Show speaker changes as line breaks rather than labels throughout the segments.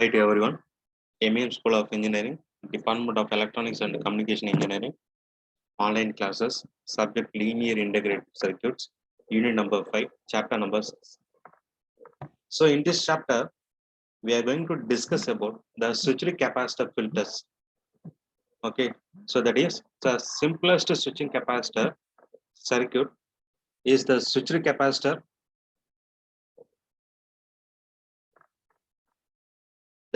Hi to everyone. MEM School of Engineering, Department of Electronics and Communication Engineering, online classes, subject linear integrated circuits, unit number 5, chapter number 6. So in this chapter, we are going to discuss about the switching capacitor filters. Okay, so that is the simplest switching capacitor circuit is the switching capacitor.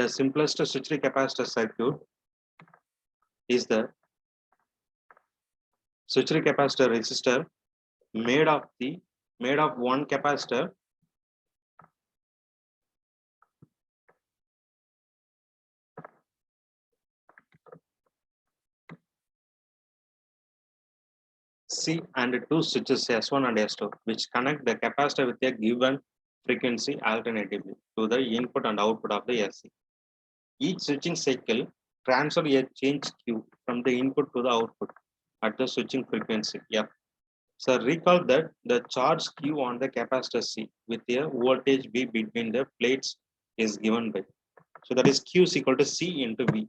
The simplest switching capacitor circuit is the switching capacitor resistor made of one capacitor C and two switches S1 and S2, which connect the capacitor with a given frequency alternatively to the input and output of the SC. Each switching cycle transfers a change Q from the input to the output at the switching frequency F. So recall that the charge Q on the capacitor C with a voltage V between the plates is given by. So that is Q is equal to C into V.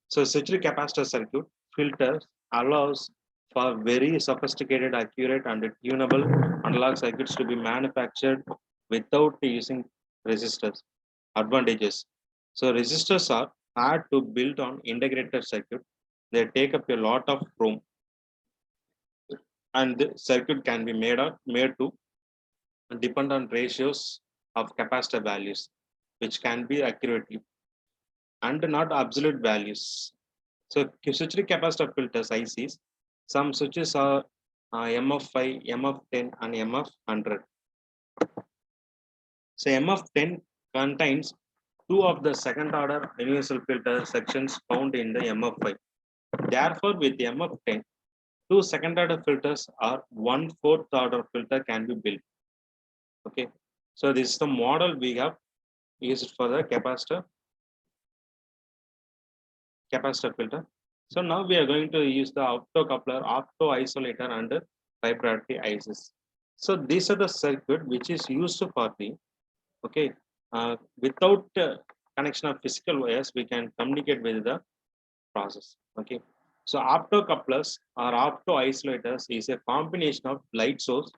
So switching capacitor circuit filters allows for very sophisticated, accurate, and tunable analog circuits to be manufactured without using resistors. Advantages. So resistors are hard to build on integrated circuit. They take up a lot of room, and the circuit can be made to depend on ratios of capacitor values, which can be accurately and not absolute values. So switching capacitor filters ICs, some switches are MF5, MF10 and MF100. So MF10 contains two of the second order universal filter sections found in the MF5. Therefore, with MF10, two second order filters or 1/4 order filter can be built. Okay, so this is the model we have used for the capacitor filter. So now we are going to use the optocoupler, opto isolator, and bipolarity ICs. So these are the circuit which is used for the without connection of physical wires, we can communicate with the process. Okay, so optocouplers or opto isolators is a combination of light source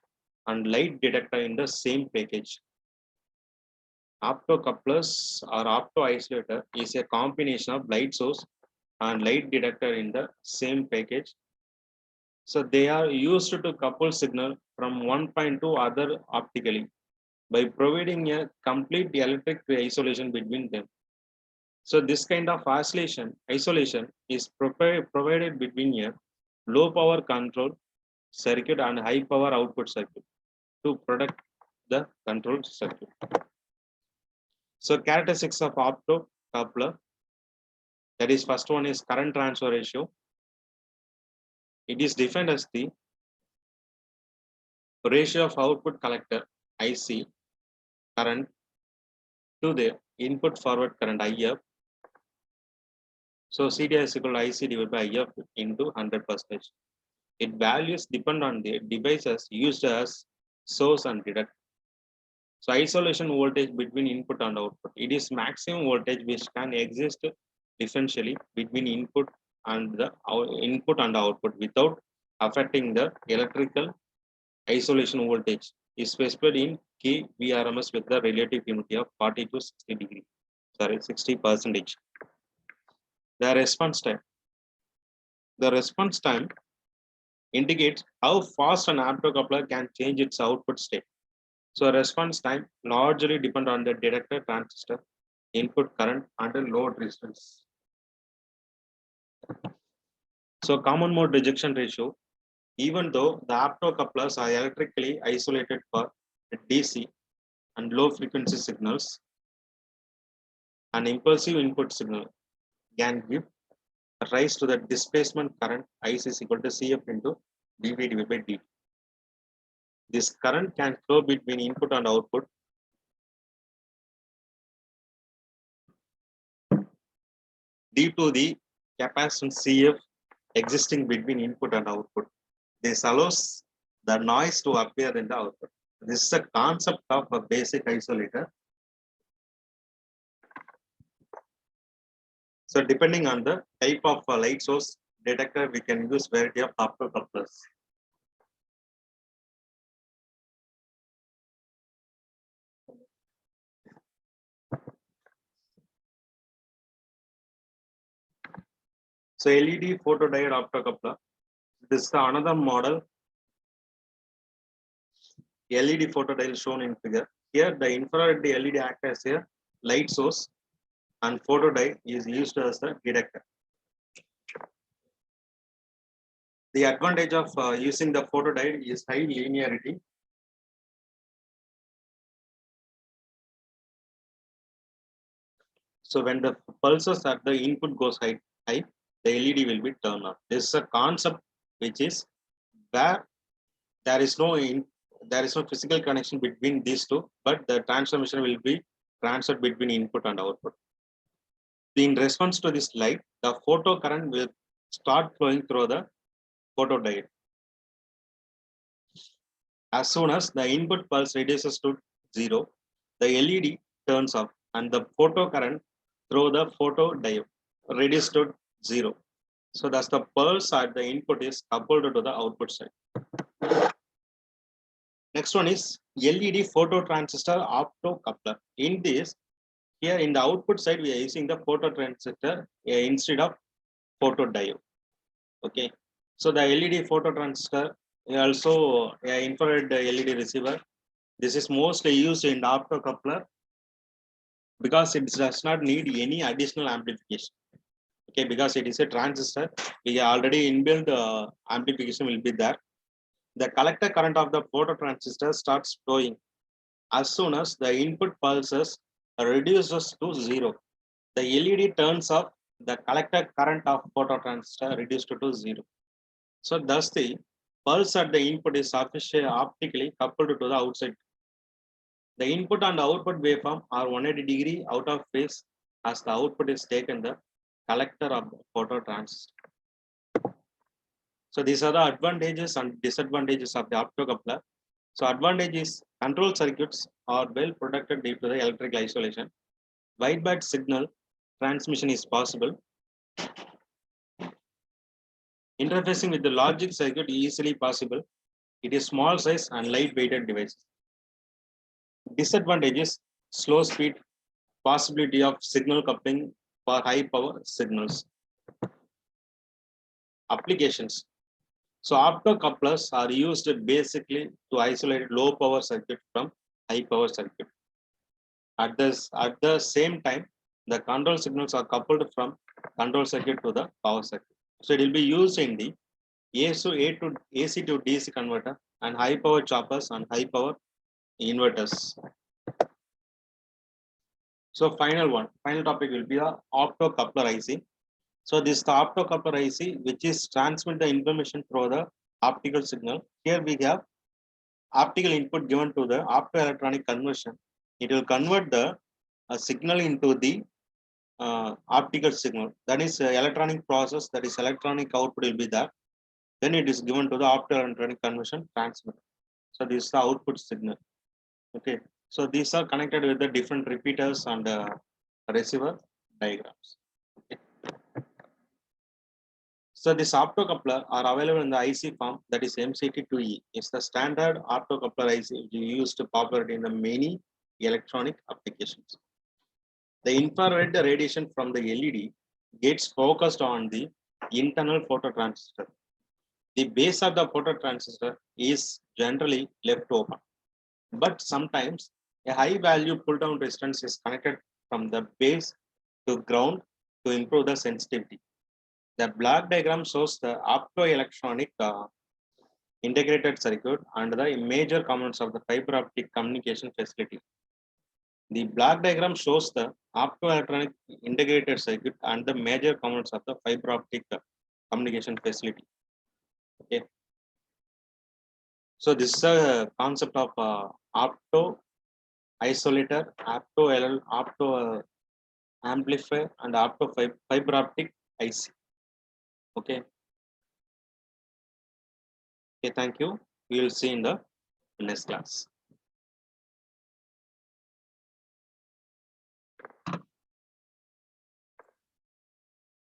and light detector in the same package. Optocouplers or opto isolator is a combination of light source and light detector in the same package. So they are used to couple signal from one point to other optically by providing a complete electric isolation between them. So this kind of isolation is provided between a low power control circuit and high power output circuit to protect the control circuit. So characteristics of optocoupler, that is first one is current transfer ratio. It is defined as the ratio of output collector IC current to the input forward current IF. So CDI is equal to IC divided by IF into 100%. Its values depend on the devices used as source and detector. So isolation voltage between input and output. It is maximum voltage which can exist differentially between input and the output without affecting the electrical isolation voltage is specified in kVRMS with the relative humidity of 40 to 60 degree. 60%. The response time. The response time indicates how fast an optocoupler can change its output state. So response time largely depend on the detector transistor, input current, and load resistance. So common mode rejection ratio, even though the optocouplers are electrically isolated for DC and low frequency signals, an impulsive input signal can give rise to the displacement current IC is equal to CF into dV divided by dt. This current can flow between input and output due to the capacitance CF existing between input and output. This allows the noise to appear in the output. This is a concept of a basic isolator. So depending on the type of light source detector, we can use variety of optocouplers. So LED photodiode optocoupler. This is another model. LED photodiode shown in figure. Here the infrared LED acts as a light source and photodiode is used as the detector. The advantage of using the photodiode is high linearity. So when the pulses at the input goes high, the LED will be turned on. This is a concept which is where there is no physical connection between these two, but the transformation will be transferred between input and output. In response to this light, the photo current will start flowing through the photodiode. As soon as the input pulse reduces to 0, the LED turns off and the photo current through the photodiode reduces to 0. So thus the pulse at the input is coupled to the output side. Next one is LED phototransistor optocoupler. In this, here in the output side, we are using the phototransistor instead of photodiode. Okay, so the LED phototransistor also infrared LED receiver. This is mostly used in the optocoupler because it does not need any additional amplification. Okay, because it is a transistor, we already inbuilt amplification will be there. The collector current of the phototransistor starts flowing as soon as the input pulses reduces to 0. The LED turns off, the collector current of phototransistor reduced to 0. So thus the pulse at the input is sufficiently optically coupled to the outside. The input and output waveform are 180-degree out of phase as the output is taken the collector of the phototransistor. So these are the advantages and disadvantages of the optocoupler. So advantage is control circuits are well protected due to the electrical isolation. Wideband signal transmission is possible. Interfacing with the logic circuit is easily possible. It is small size and light-weighted device. Disadvantages: slow speed, possibility of signal coupling for high power signals. Applications. So optocouplers are used basically to isolate low power circuit from high power circuit. At the same time, the control signals are coupled from control circuit to the power circuit. So it will be used in the AC to DC converter and high power choppers and high power inverters. So final topic will be the optocoupler IC. So this is the optocoupler IC, which is transmit the information through the optical signal. Here we have optical input given to the optoelectronic conversion. It will convert the signal into the optical signal. That is electronic process. That is electronic output will be there. Then it is given to the optoelectronic conversion transmitter. So this is the output signal. Okay. So these are connected with the different repeaters and receiver diagrams. Okay. So this optocoupler are available in the IC form, that is MCT2E. It's the standard optocoupler IC used popularly in the many electronic applications. The infrared radiation from the LED gets focused on the internal phototransistor. The base of the phototransistor is generally left open, but sometimes a high value pull down resistance is connected from the base to ground to improve the sensitivity. The block diagram shows the optoelectronic integrated circuit and the major components of the fiber optic communication facility. The block diagram shows the optoelectronic integrated circuit and the major components of the fiber optic communication facility. Okay. So this is a concept of opto isolator, opto amplifier, and opto fiber optic IC. Okay. Okay. Thank you. We will see in the next class.